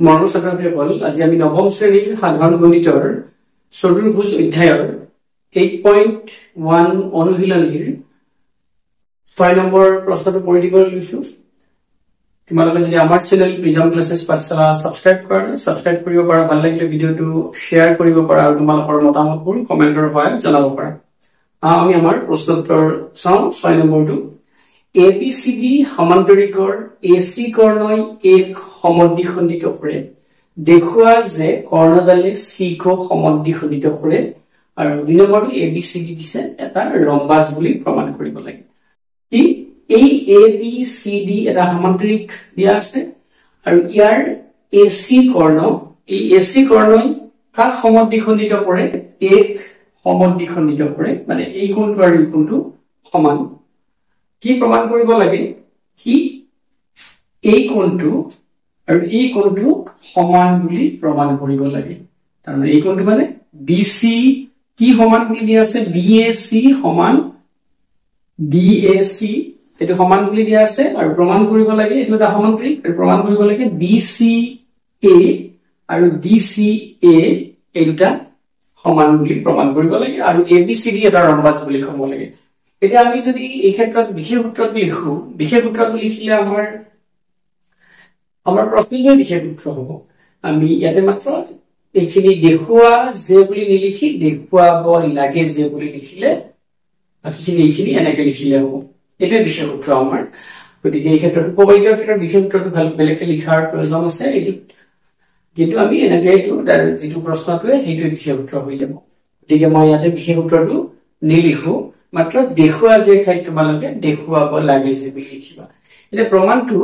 মৰমৰ ছাত্ৰসকল, আজি আমি নৱম শ্ৰেণীৰ সাধাৰণ গণিতৰ চতুৰ্ভুজ অধ্যায়ৰ 8.1 অনুশীলনীৰ 6 নম্বৰ প্ৰশ্নটো কৰি দিবলৈ লৈছো। তোমালোকে যদি আমাৰ চেনেল প্ৰিজম ক্লাसेছ পাঠশালা সাবস্ক্ৰাইব কৰা সাবস্ক্ৰাইব কৰিব পাৰা, ভাল লাগিলে ভিডিওটো শ্বেয়াৰ কৰিব পাৰা আৰু তোমালোকৰ মতামতবোৰ কমেন্টৰ সহায়ত জনাব পাৰা। আমি আমাৰ প্ৰশ্নোত্তৰ চাওঁ। 6 নম্বৰটো, ABCD সমান্তৰিকৰ AC কৰ্ণই এক সমদ্বিখণ্ডিত কৰে, দেখুৱা যে কৰ্ণডালে C কো সমদ্বিখণ্ডিত কৰে, আৰু 2 নম্বৰটো ABCD দিছে এটা ৰম্বাস বুলি প্ৰমাণ কৰিব লাগে। কি এই ABCD এটা সমান্তৰিক দিয়া আছে আৰু ইয়াৰ AC কৰ্ণ, এই AC কৰ্ণই কাক সমদ্বিখণ্ডিত কৰে? এক সমদ্বিখণ্ডিত কৰে, মানে এই কোণটো আৰু এই কোণটো সমান। কি প্ৰমাণ কৰিব লাগে? কি এই কোণটো আৰু এই কোণটো সমান বুলি প্ৰমাণ কৰিব লাগে। তাৰমানে এই কোণটো মানে BC কি সমান বুলি দিয়া আছে? BAC সমান DAC, এটো সমান বুলি দিয়া আছে আৰু প্ৰমাণ কৰিব লাগে এটো এটা সমান্তৰিক, আৰু প্ৰমাণ কৰিব লাগে BCA আৰু DCA এই দুটা সমান বুলি প্ৰমাণ কৰিব লাগে, আৰু ABCD এটা ৰম্বাস বুলি ক'ব লাগে। এতিয়া আমি যদি এই ক্ষেত্ৰত বিশেষ সূত্ৰটো লিখো, বিশেষ সূত্ৰটো লিখিলে আমাৰ প্ৰশ্নটোৱে বিশেষ সূত্ৰ হ'ব। আমি ইয়াতে মাত্ৰ এইখিনি দেখুৱা যে বুলি নিলিখি দেখুৱাব লাগে যে বুলি লিখিলে, বাকিখিনি এইখিনি এনেকে লিখিলে হ'ব। এইটোৱে বিশেষ সূত্ৰ আমাৰ। গতিকে এই ক্ষেত্ৰত উপবাদ্য ক্ষেত্ৰত বিশেষ সূত্ৰটো ভাল বেলেগকে লিখাৰ প্ৰয়োজন আছে এইটো, কিন্তু আমি এনেকে এইটো যিটো প্ৰশ্নটোৱে সেইটোৱে বিশেষ সূত্ৰ হৈ যাব। গতিকে মই ইয়াতে বিশেষ সূত্ৰটো নিলিখো, মাত্ৰ দেখুৱা যে ঠাইত তোমালোকে দেখুৱাব লাগে যে বুলি লিখিবা। এতিয়া প্ৰমাণটো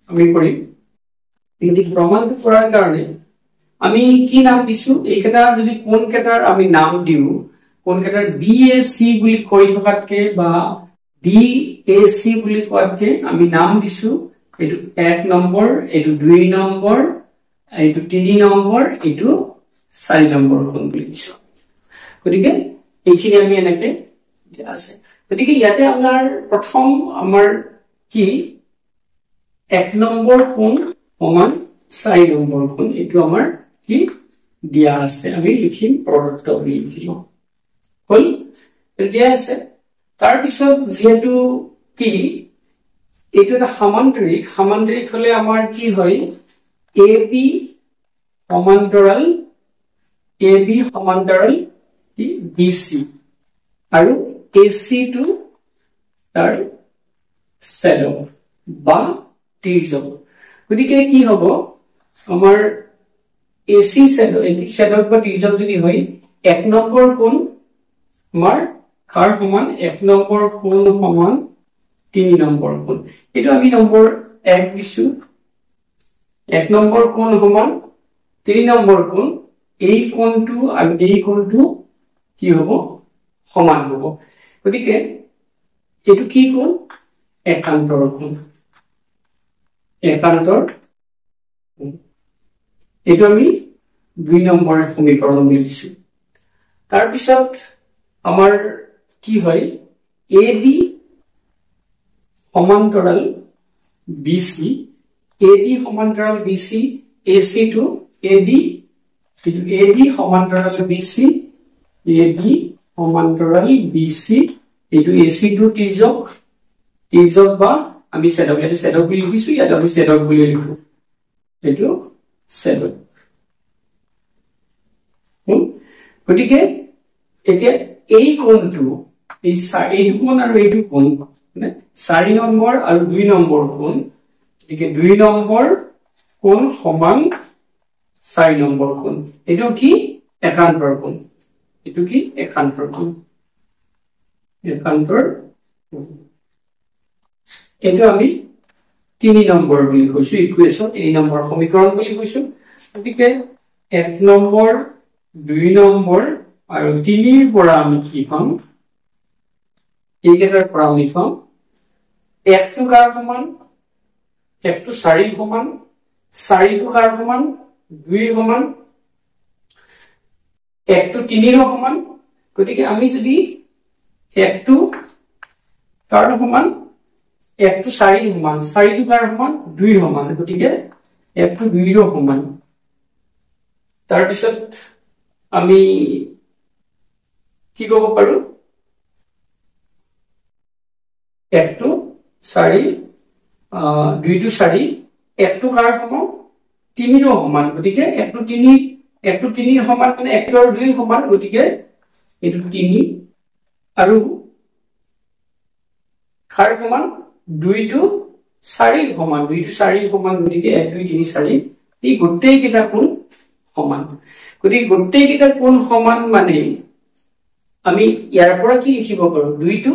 আমি কৰিম। কিন্তু প্ৰমাণটো কৰাৰ কাৰণে আমি কি নাম দিছো? এইকেইটা যদি কোন কেইটাৰ আমি নাম দিও, কোন কেইটাৰ BAC বুলি কৈ থকাতকে বা DAC বুলি কোৱাতকে আমি নাম দিছো এইটো 1 নম্বৰ, এইটো 2 নম্বৰ, এইটো 3 নম্বৰ, এইটো 4 নম্বৰ কোণ বুলি দিছো। গতিকে এইখিনি আমি এনেকে দিয়া আছে। গতিকে ইয়াতে আপোনাৰ প্ৰথম আমাৰ কি 1 নম্বৰ কোণ সমান 4 নম্বৰ কোণ, এইটো আমাৰ কি দিয়া আছে। আমি লিখিম প্ৰদত্ত বুলি লিখিলো হল, দিয়া আছে। তাৰ পিছত যেহেতু কি এইটো এটা সমান্তৰিক, সমান্তৰিক হলে আমাৰ কি হয়? AB সমান্তৰাল কি BC আৰু AC টো তাৰ শ্যাডো বা তিৰ্যক। গতিকে কি হ'ব আমাৰ AC শ্যাডো, এটি শ্যাডো বা তিৰ্যক যদি হয় 1 নম্বৰ কোণ আমাৰ কাৰ সমান? 1 নম্বৰ কোণ সমান 3 নম্বৰ কোণ। এইটো আমি নম্বৰ 1 দিছো। 1 নম্বৰ কোণ সমান 3 নম্বৰ কোণ, এই কোণটো আৰু এই কোণটো কি হ'ব? সমান হ'ব। গতিকে এইটো কি কোণ? একান্তৰ কোণ। একান্তৰ, এইটো আমি 2 নম্বৰ সমীকৰণ বুলি দিছো। তাৰ পিছত আমাৰ কি হয়? AD সমান্তৰাল BC, AD সমান্তৰাল BC, AC টো AD, কিন্তু AD সমান্তৰাল BC, AD সমান্তৰাল BC, এইটো AC টো তিৰ্যক, তিৰ্যক বা আমি শ্যাডো, ইয়াতে শ্যাডো বুলি লিখিছো, ইয়াতে আমি শ্যাডো বুলি লিখো, এইটো শ্যাডো। গতিকে এতিয়া এই কোণটো, এইটো কোণ আৰু এইটো কোণ মানে 4 নম্বৰ আৰু 2 নম্বৰ কোণ, গতিকে 2 নম্বৰ কোণ সমান 4 নম্বৰ কোণ। এইটো কি? একান্তৰ কোণ। এইটো কি? একান্তৰ কোণ। একান্তৰ কোণ। এইটো আমি 3 নম্বৰ বুলি কৈছো, ইকুৱেশ্যন 3 নম্বৰ সমীকৰণ বুলি কৈছো। গতিকে 1 নম্বৰ, 2 নম্বৰ আৰু 3ৰ পৰা আমি কি পাম? এইকেইটাৰ পৰা আমি পাম 1 টো কাৰ সমান? 1 টো 4 সমান, 4 টো কাৰ সমান? 2 সমান, 1 টো 3 সমান। গতিকে আমি যদি 1 টো কাৰ সমান? 1 টো 4 সমান, 4 টো কাৰ সমান? 2 সমান। গতিকে F2 2 সমান তাৰ পিছত আমি কি ক'ব পাৰো F2 4 2 to 4 F2 কাৰ সমান 3 সমান গতিকে F2 3 সমান মানে F2 আৰু 2 সমান গতিকে এটো 3 আৰু কাৰ সমান 2 to 4 সমান 2 to 4 সমান গতিকে 1 2 3 4 এই গোটেই কেইটা কোণ সমান গতিকে গোটেই কেইটা কোণ সমান মানে আমি ইয়াৰ পৰা কি লিখিব পাৰো 2 to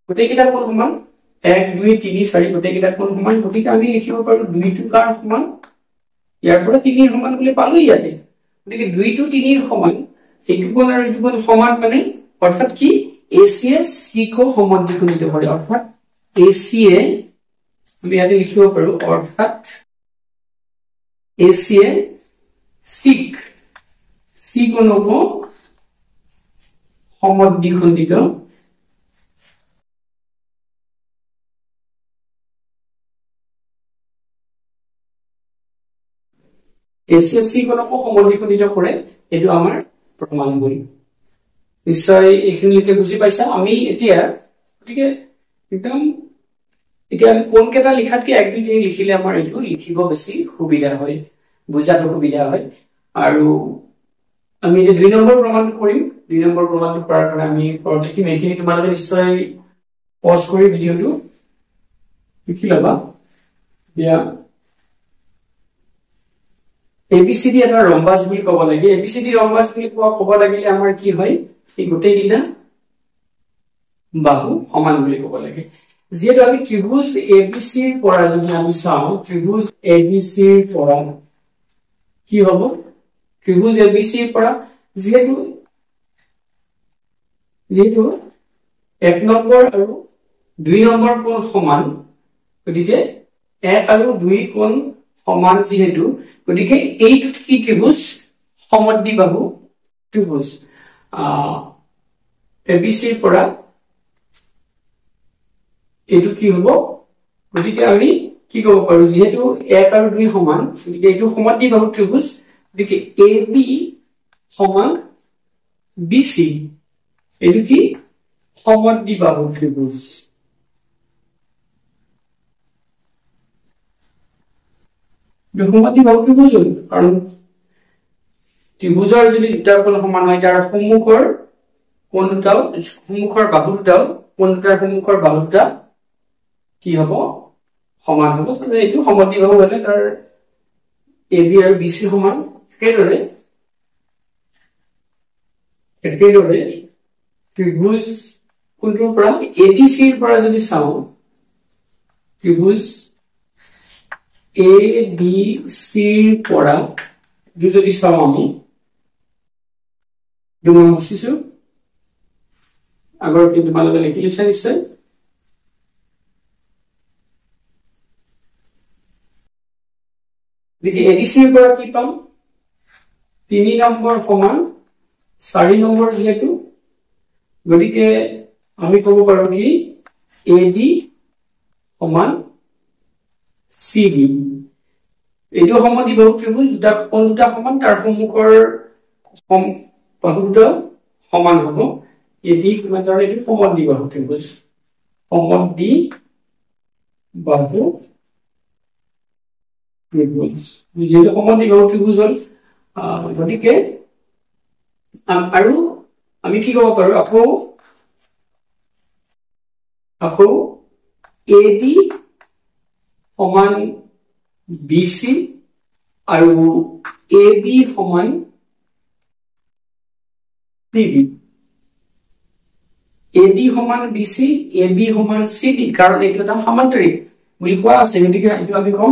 গোটেই কেইটা কোণ সমান 1 2 3 4 গোটেই কেইটা কোণ সমান গতিকে আমি লিখিব পাৰো 2 to কাৰ সমান ইয়াৰ পৰা 3 সমান বুলি পালো ইয়াতে গতিকে 2 to 3 সমান এইটো কোণ আৰু এইটো কোণ সমান মানে অৰ্থাৎ কি AC এ C কো সমদ্বিখণ্ডিত কৰে অৰ্থাৎ AC এ আমি ইয়াতে লিখিব পাৰো অৰ্থাৎ AC এ C কোণকো সমদ্বিখণ্ডিত AC কোণকো সমদ্বিখণ্ডিত কৰে এটো আমাৰ প্ৰমাণ বুলি নিশ্চয় এইখিনিকে বুজি পাইছা আমি এতিয়া গতিকে একদম এতিয়া কোন কেটা লিখাতকে 1 2 3 লিখিলে আমাৰ এটো লিখিব বেছি সুবিধা হয় বুজাটো সুবিধা হয় আৰু আমি এই 2 নম্বৰ প্ৰমাণ কৰিম 2 নম্বৰ প্ৰমাণটো কৰাৰ কাৰণে আমি প্ৰত্যেক মেখিনি তোমালোকে নিশ্চয় পজ কৰি ভিডিওটো লিখি লবা দিয়া ABCD এটা ৰম্বাস বুলি ক'ব লাগে ABCD ৰম্বাস বুলি ক'ব লাগিলে আমাৰ কি হয় এই গোটেই কিটা বাহু সমান বুলি ক'ব লাগে যেহেতু আমি ত্ৰিভুজ ABC ৰ পৰা যদি আমি চাও ত্ৰিভুজ ABC ৰ পৰা কি হ'ব ত্ৰিভুজ ABC ৰ পৰা যেহেতু 1 নম্বৰ আৰু 2 নম্বৰ কোণ সমান গতিকে 1 আৰু 2 কোণ সমান যেহেতু গতিকে এইটো কি ত্ৰিভুজ সমদ্বিবাহু ত্ৰিভুজ ABC ৰ পৰা এটো কি হ'ব গতিকে আমি কি ক'ব পাৰো যেহেতু 1 আৰু 2 সমান গতিকে এটো সমদ্বিবাহু ত্ৰিভুজ গতিকে AB সমান BC এটো কি সমদ্বিবাহু ত্ৰিভুজ সমদ্বিবাহু ত্ৰিভুজ কাৰণ ত্ৰিভুজৰ যদি দুটা কোণ সমান হয় তাৰ সন্মুখৰ কোণ দুটাও সন্মুখৰ বাহু দুটাও কোণ দুটাৰ সন্মুখৰ বাহু দুটা কি হ'ব সমান হ'ব মানে এইটো সমদ্বিবাহু হলে তাৰ AB আৰু BC সমান একেদৰে ত্ৰিভুজ কোণটোৰ পৰা ABC ৰ পৰা যদি চাও ত্ৰিভুজ ABC ৰ পৰা যদি চাও আমি দুমান বুজিছো আগৰ কি তোমালোকে লিখি লৈছা নিশ্চয় গতিকে ABC ৰ পৰা কি পাম 3 নম্বৰ সমান 4 নম্বৰ যেহেতু গতিকে আমি ক'ব পাৰো কি AD সমান CD এইটো সমদ্বিবাহু ত্ৰিভুজ দুটা কোণ দুটা সমান তাৰ সন্মুখৰ বাহু দুটা সমান হ'ব AD কিমান ধৰণে এইটো সমদ্বিবাহু ত্ৰিভুজ সমদ্বিবাহু ত্ৰিভুজ যেহেতু সমদ্বিবাহু ত্ৰিভুজ হ'ল গতিকে আৰু আমি কি ক'ব পাৰো আকৌ AD সমান BC আৰু AB সমান CD AD সমান BC AB সমান CD কাৰণ এইটো এটা সমান্তৰিক বুলি কোৱা আছে গতিকে এইটো আমি কম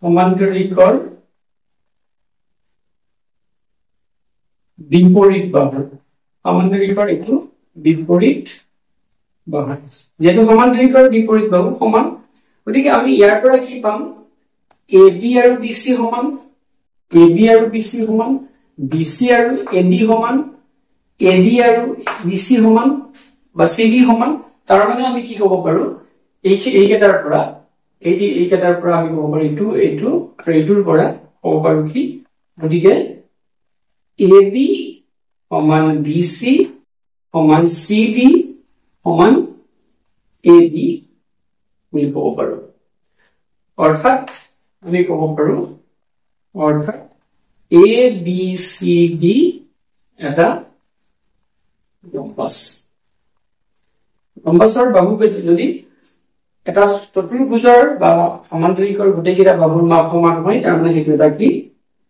সমান্তৰিকৰ বিপৰীত বাহু সমান্তৰিকৰ এইটো বিপৰীত বাহু যেহেতু সমান্তৰিকৰ বিপৰীত বাহু সমান গতিকে আমি ইয়াৰ পৰা কি পাম AB আৰু BC সমান AB আৰু BC সমান BC আৰু AD সমান AD আৰু BC সমান বা CD সমান তাৰ মানে আমি কি ক'ব পাৰো এইকেইটাৰ পৰা এই কেটাৰ পৰা আমি ক'ব পাৰো এইটো এইটো আৰু এইটোৰ পৰা ক'ব পাৰো কি গতিকে AB সমান BC সমান CD সমান AD বুলি ক'ব পাৰো অৰ্থাৎ আমি ক'ব পাৰো অৰ্থাৎ ABCD এটা ৰম্বাছৰ বাহুকেইটা যদি এটা চতুৰ্ভুজৰ বা সমান্তৰিকৰ গোটেইকেইটা বাহুৰ মাপ সমান হয় তাৰমানে সেইটো এটা কি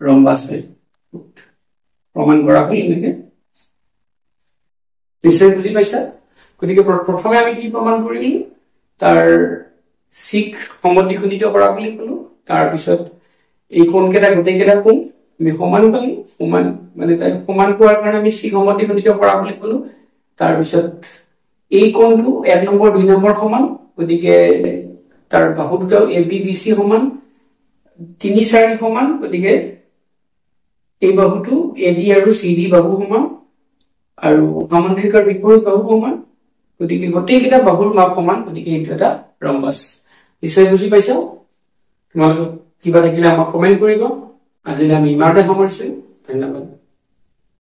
ৰম্বাছ হয় প্ৰমাণ কৰা হয় এনেকে নিশ্চয় বুজি পাইছা গতিকে প্ৰথমে আমি কি প্ৰমাণ কৰিম তাৰ সিক সমদ্বিখণ্ডিত কৰা বুলি ক'লো তাৰ পিছত এই কোণকেইটা গোটেইকেইটা কোণ আমি সমান পালো সমান মানে তাই সমান কৰাৰ কাৰণে আমি সিক সমদ্বিখণ্ডিত কৰা বুলি ক'লো তাৰ পিছত এই কোণটো 1 নম্বৰ 2 নম্বৰ সমান গতিকে তাৰ বাহু দুটা ABBC সমান 3 4 সমান গতিকে এই বাহুটো AD আৰু CD বাহু সমান আৰু সমান্তৰিকৰ বিপৰীত বাহু সমান গতিকে গোটেইকেইটা বাহুৰ মাপ সমান গতিকে এইটো এটা ৰম্বাস নিশ্চয় বুজি পাইছা তোমালোক কিবা থাকিলে আমাক কমেন্ট কৰিব আজি আমি ইমানতে সামৰিছো ধন্যবাদ